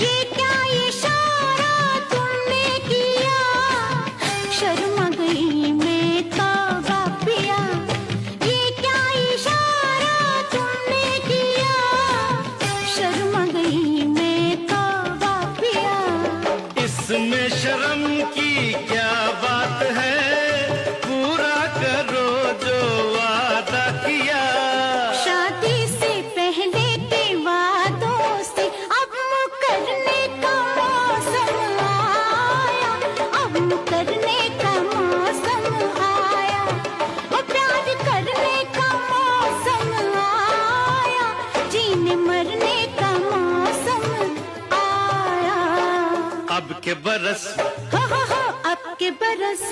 ये क्या इशारा तुमने किया, शर्मा गई मैं तौबा पिया। ये क्या इशारा तुमने किया, शर्मा गई मैं तौबा पिया। इसमें शर्म की क्या बात है, पूरा करो जो वादा किया। शादी से पहले के वादों से अब मुकरने का मौसम आया, अब मुकरने का मौसम आया, और प्यार करने का मौसम आया, जीने मरने का मौसम आया। अब के बरस हो अब के बरस